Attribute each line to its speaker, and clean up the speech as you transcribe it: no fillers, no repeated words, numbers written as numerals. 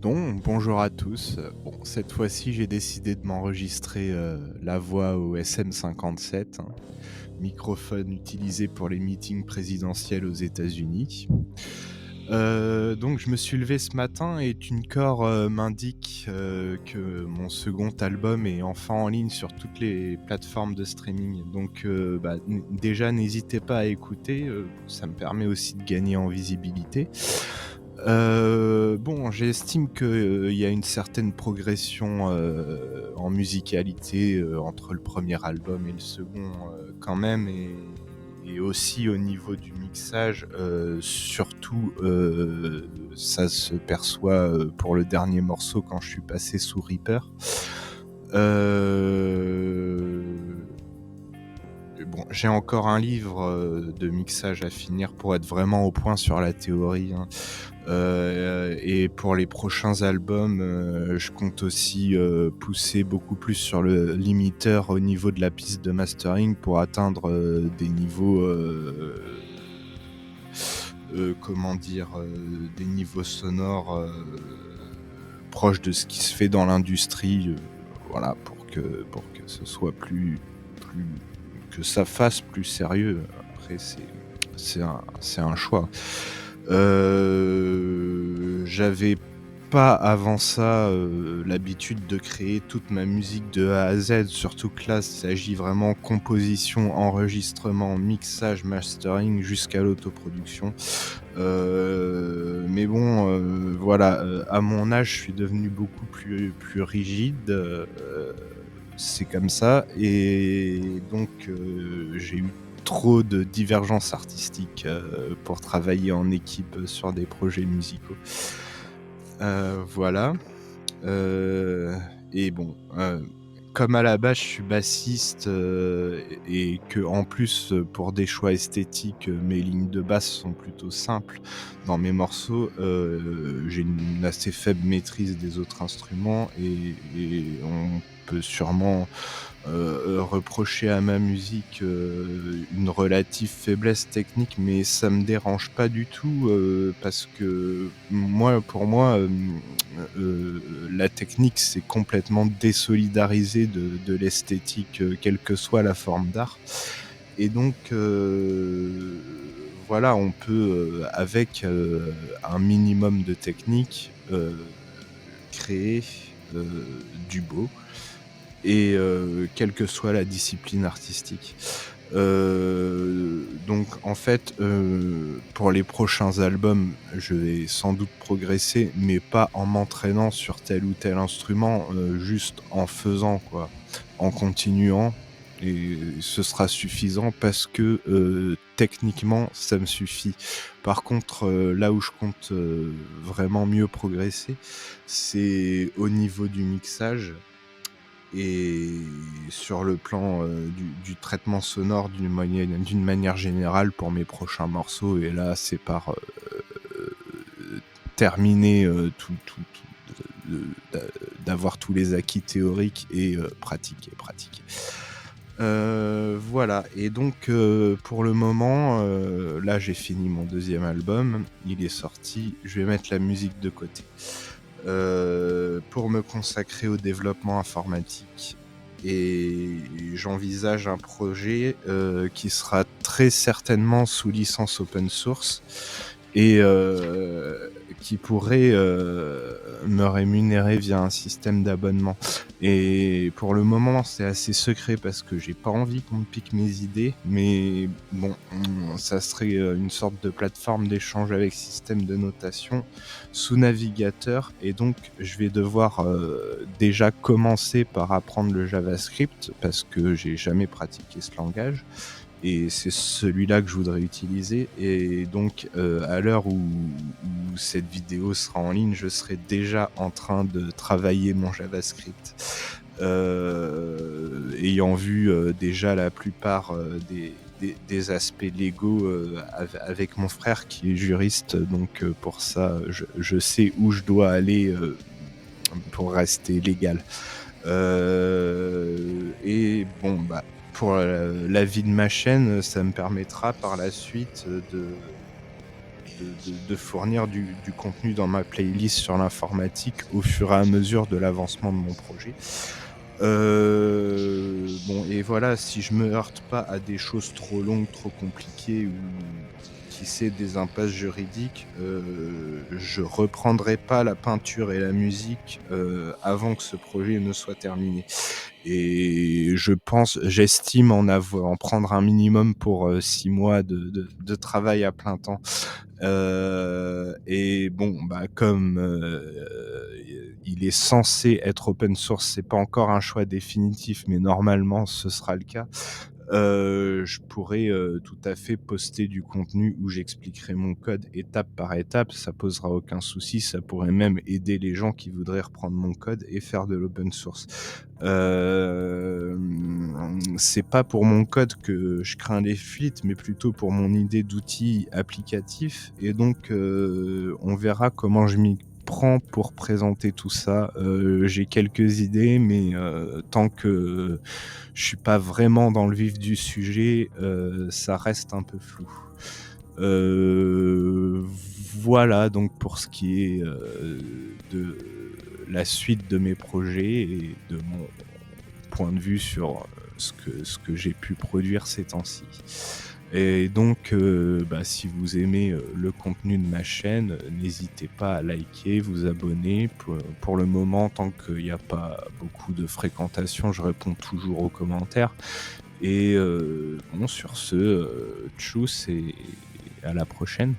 Speaker 1: Bonjour à tous. Bon, cette fois-ci, j'ai décidé de m'enregistrer la voix au SM57, hein, microphone utilisé pour les meetings présidentiels aux États-Unis. Donc, je me suis levé ce matin et TuneCore m'indique que mon second album est enfin en ligne sur toutes les plateformes de streaming. Donc, déjà, n'hésitez pas à écouter. Ça me permet aussi de gagner en visibilité. Bon, j'estime qu'il y a une certaine progression, en musicalité, entre le premier album et le second, quand même et aussi au niveau du mixage, surtout, ça se perçoit, pour le dernier morceau quand je suis passé sous Reaper. Heu Bon, j'ai encore un livre, de mixage à finir pour être vraiment au point sur la théorie, hein. Et pour les prochains albums, je compte aussi, pousser beaucoup plus sur le limiteur au niveau de la piste de mastering pour atteindre, des niveaux, comment dire? Des niveaux sonores, proches de ce qui se fait dans l'industrie, voilà, pour que ce soit plus que ça fasse plus sérieux. Après c'est un choix. J'avais pas avant ça, l'habitude de créer toute ma musique de A à Z, surtout que là, il s'agit vraiment composition, enregistrement, mixage, mastering jusqu'à l'autoproduction. Mais bon, voilà, à mon âge, je suis devenu beaucoup plus rigide, c'est comme ça et donc j'ai eu trop de divergences artistiques, pour travailler en équipe, sur des projets musicaux. Voilà, heu et bon, comme à la base je suis bassiste, et qu'en plus, pour des choix esthétiques, mes lignes de basse sont plutôt simples dans mes morceaux, j'ai une assez faible maîtrise des autres instruments et on peut sûrement reprocher à ma musique, une relative faiblesse technique, mais ça me dérange pas du tout, parce que pour moi, la technique, c'est complètement désolidarisé de l'esthétique, quelle que soit la forme d'art et donc voilà, on peut, avec, un minimum de technique, créer, du beau et quelle que soit la discipline artistique. Donc en fait, pour les prochains albums, je vais sans doute progresser, mais pas en m'entraînant sur tel ou tel instrument, juste en faisant quoi, en continuant et ce sera suffisant parce que, techniquement, ça me suffit. Par contre, là où je compte, vraiment mieux progresser, c'est au niveau du mixage et sur le plan, du traitement sonore d'une manière générale pour mes prochains morceaux et là, c'est par, terminer, tout d'avoir tous les acquis théoriques et pratiquer, pratiquer. Voilà et donc pour le moment, là, j'ai fini mon deuxième album, il est sorti, je vais mettre la musique de côté, pour me consacrer au développement informatique et j'envisage un projet, qui sera très certainement sous licence open source et qui pourrait, me rémunérer via un système d'abonnement et pour le moment, c'est assez secret parce que j'ai pas envie qu'on me pique mes idées mais bon, ça serait, une sorte de plateforme d'échange avec système de notation sous navigateur et donc je vais devoir, déjà commencer par apprendre le JavaScript parce que j'ai jamais pratiqué ce langage et c'est celui-là que je voudrais utiliser et donc à l'heure où cette vidéo sera en ligne, je serai déjà en train de travailler mon JavaScript. Ayant vu, déjà la plupart, des aspects légaux, avec mon frère qui est juriste donc pour ça, je sais où je dois aller, pour rester légal. Et bon, bah, pour, la vie de ma chaîne, ça me permettra par la suite, de fournir du contenu dans ma playlist sur l'informatique au fur et à mesure de l'avancement de mon projet. Bon et voilà, si je me heurte pas à des choses trop longues, trop compliquées ou qui sait des impasses juridiques, je reprendrai pas la peinture et la musique, avant que ce projet ne soit terminé et j'estime en prendre un minimum pour, 6 mois de travail à plein temps. Et bon, bah, comme, il est censé être open source, c'est pas encore un choix définitif, mais normalement ce sera le cas. Je pourrais, tout à fait poster du contenu où j'expliquerai mon code étape par étape, ça posera aucun souci, ça pourrait même aider les gens qui voudraient reprendre mon code et faire de l'open source. C'est pas pour mon code que je crains les fuites, mais plutôt pour mon idée d'outil applicatif et donc on verra comment je m'y prends pour présenter tout ça. J'ai quelques idées, mais tant que je suis pas vraiment dans le vif du sujet, ça reste un peu flou. Heu, voilà donc pour ce qui est, de la suite de mes projets et de mon point de vue sur, ce que j'ai pu produire ces temps-ci. Et donc, bah, si vous aimez, le contenu de ma chaîne, n'hésitez pas à liker, vous abonner. Pour le moment, tant qu'il y a pas beaucoup de fréquentation, je réponds toujours aux commentaires et bon sur ce, tchuss et à la prochaine.